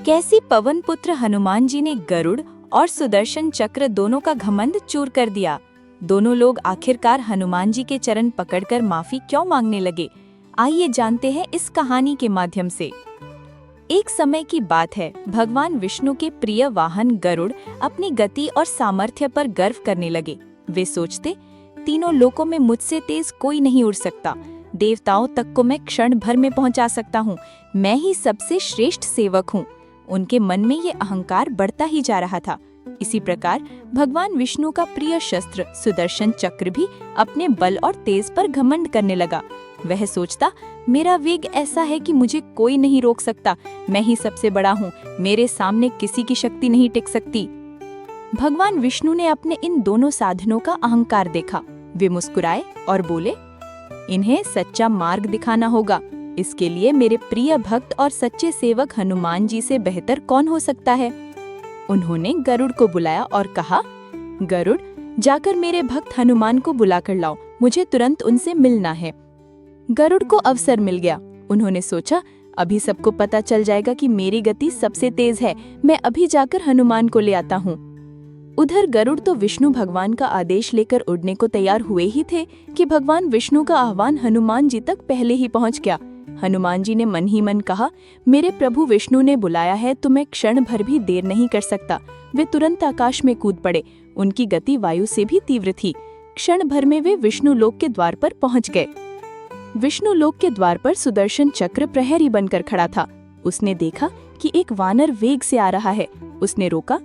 कैसी पवन पुत्र हनुमान जी ने गरुड़ और सुदर्शन चक्र दोनों का घमंड चूर कर दिया। दोनों लोग आखिरकार हनुमान जी के चरण पकड़कर माफी क्यों मांगने लगे, आइए जानते हैं इस कहानी के माध्यम से। एक समय की बात है, भगवान विष्णु के प्रिय वाहन गरुड़ अपनी गति और सामर्थ्य पर गर्व करने लगे। वे सोचते, तीनों लोकों में मुझसे तेज कोई नहीं उड़ सकता, देवताओं तक को मैं क्षण भर में पहुंचा सकता हूं, मैं ही सबसे श्रेष्ठ सेवक हूं। उनके मन में ये अहंकार बढ़ता ही जा रहा था। इसी प्रकार भगवान विष्णु का प्रिय शस्त्र सुदर्शन चक्र भी अपने बल और तेज पर घमंड करने लगा। वह सोचता, मेरा वेग ऐसा है कि मुझे कोई नहीं रोक सकता, मैं ही सबसे बड़ा हूँ, मेरे सामने किसी की शक्ति नहीं टिक सकती। भगवान विष्णु ने अपने इन दोनों साधनों का अहंकार देखा। वे मुस्कुराए और बोले, इन्हें सच्चा मार्ग दिखाना होगा। इसके लिए मेरे प्रिय भक्त और सच्चे सेवक हनुमान जी से बेहतर कौन हो सकता है। उन्होंने गरुड़ को बुलाया और कहा, गरुड़, जाकर मेरे भक्त हनुमान को बुला कर लाओ, मुझे तुरंत उनसे मिलना है। गरुड़ को अवसर मिल गया। उन्होंने सोचा, अभी सबको पता चल जाएगा कि मेरी गति सबसे तेज है, मैं अभी जाकर हनुमान को ले आता हूँ। उधर गरुड़ तो विष्णु भगवान का आदेश लेकर उड़ने को तैयार हुए ही थे कि भगवान विष्णु का आह्वान हनुमान जी तक पहले ही पहुँच गया। हनुमान जी ने मन ही मन कहा, मेरे प्रभु विष्णु ने बुलाया है तो मैं क्षण भर भी देर नहीं कर सकता। वे तुरंत आकाश में कूद पड़े। उनकी गति वायु से भी तीव्र थी। क्षण भर में वे विष्णु लोक के द्वार पर पहुंच गए। विष्णु लोक के द्वार पर सुदर्शन चक्र प्रहरी बनकर खड़ा था। उसने देखा कि एक वानर वेग से आ रहा है। उसने रोका,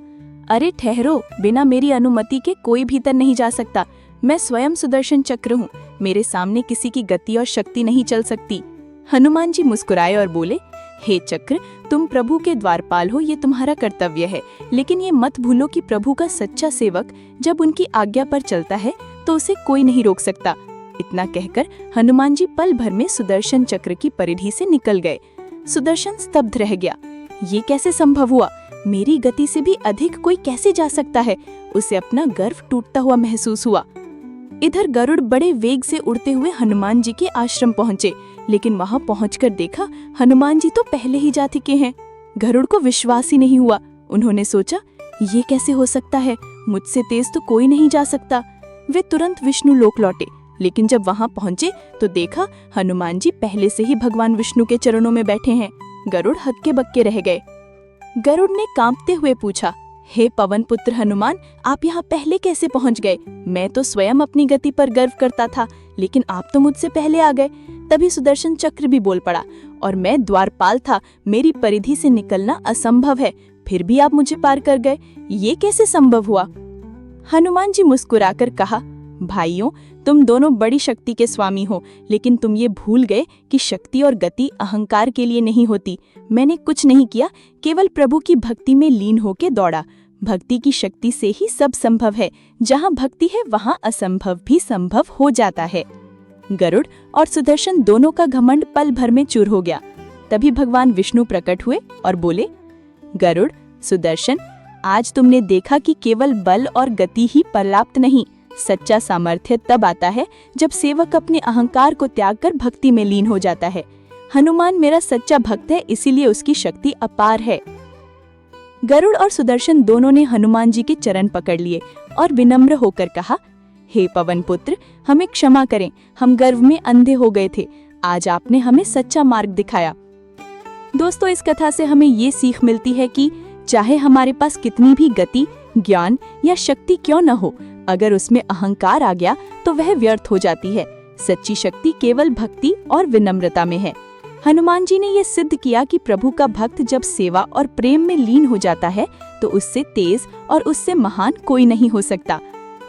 अरे ठहरो, बिना मेरी अनुमति के कोई भीतर नहीं जा सकता। मैं स्वयं सुदर्शन चक्र हूँ, मेरे सामने किसी की गति और शक्ति नहीं चल सकती। हनुमान जी मुस्कुराए और बोले, हे चक्र, तुम प्रभु के द्वारपाल हो, ये तुम्हारा कर्तव्य है, लेकिन ये मत भूलो कि प्रभु का सच्चा सेवक जब उनकी आज्ञा पर चलता है तो उसे कोई नहीं रोक सकता। इतना कहकर हनुमान जी पल भर में सुदर्शन चक्र की परिधि से निकल गए। सुदर्शन स्तब्ध रह गया। ये कैसे संभव हुआ? मेरी गति से भी अधिक कोई कैसे जा सकता है? उसे अपना गर्व टूटता हुआ महसूस हुआ। इधर गरुड़ बड़े वेग से उड़ते हुए हनुमान जी के आश्रम पहुंचे, लेकिन वहां पहुंचकर देखा हनुमान जी तो पहले ही जा चुके हैं। गरुड़ को विश्वास ही नहीं हुआ। उन्होंने सोचा, ये कैसे हो सकता है? मुझसे तेज तो कोई नहीं जा सकता। वे तुरंत विष्णु लोक लौटे, लेकिन जब वहां पहुंचे तो देखा हनुमान जी पहले से ही भगवान विष्णु के चरणों में बैठे हैं। गरुड़ हक्के बक्के रह गए। गरुड़ ने कांपते हुए पूछा, हे पवन पुत्र हनुमान, आप यहाँ पहले कैसे पहुँच गए? मैं तो स्वयं अपनी गति पर गर्व करता था, लेकिन आप तो मुझसे पहले आ गए। तभी सुदर्शन चक्र भी बोल पड़ा, और मैं द्वारपाल था, मेरी परिधि से निकलना असंभव है, फिर भी आप मुझे पार कर गए, ये कैसे संभव हुआ? हनुमान जी मुस्कुराकर कहा, भाइयों, तुम दोनों बड़ी शक्ति के स्वामी हो, लेकिन तुम ये भूल गए कि शक्ति और गति अहंकार के लिए नहीं होती। मैंने कुछ नहीं किया, केवल प्रभु की भक्ति में लीन होके दौड़ा। भक्ति की शक्ति से ही सब संभव है। जहाँ भक्ति है वहाँ असंभव भी संभव हो जाता है। गरुड़ और सुदर्शन दोनों का घमंड पल भर में चूर हो गया। तभी भगवान विष्णु प्रकट हुए और बोले, गरुड़, सुदर्शन, आज तुमने देखा कि केवल बल और गति ही पर्याप्त नहीं। सच्चा सामर्थ्य तब आता है जब सेवक अपने अहंकार को त्याग कर भक्ति में लीन हो जाता है। हनुमान मेरा सच्चा भक्त है, इसीलिए उसकी शक्ति अपार है। गरुड़ और सुदर्शन दोनों ने हनुमान जी के चरण पकड़ लिए और विनम्र होकर कहा, हे पवन पुत्र, हमें क्षमा करें, हम गर्व में अंधे हो गए थे। आज आपने हमें सच्चा मार्ग दिखाया। दोस्तों, इस कथा से हमें ये सीख मिलती है कि चाहे हमारे पास कितनी भी गति, ज्ञान या शक्ति क्यों न हो, अगर उसमें अहंकार आ गया तो वह व्यर्थ हो जाती है। सच्ची शक्ति केवल भक्ति और विनम्रता में है। हनुमान जी ने यह सिद्ध किया कि प्रभु का भक्त जब सेवा और प्रेम में लीन हो जाता है तो उससे तेज और उससे महान कोई नहीं हो सकता।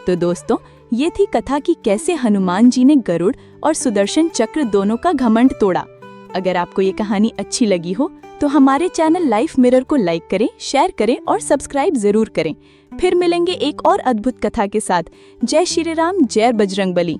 तो दोस्तों, ये थी कथा कि कैसे हनुमान जी ने गरुड़ और सुदर्शन चक्र दोनों का घमंड तोड़ा। अगर आपको ये कहानी अच्छी लगी हो तो हमारे चैनल लाइफ मिरर को लाइक करें, शेयर करें और सब्सक्राइब जरूर करें। फिर मिलेंगे एक और अद्भुत कथा के साथ। जय श्री राम, जय बजरंगबली।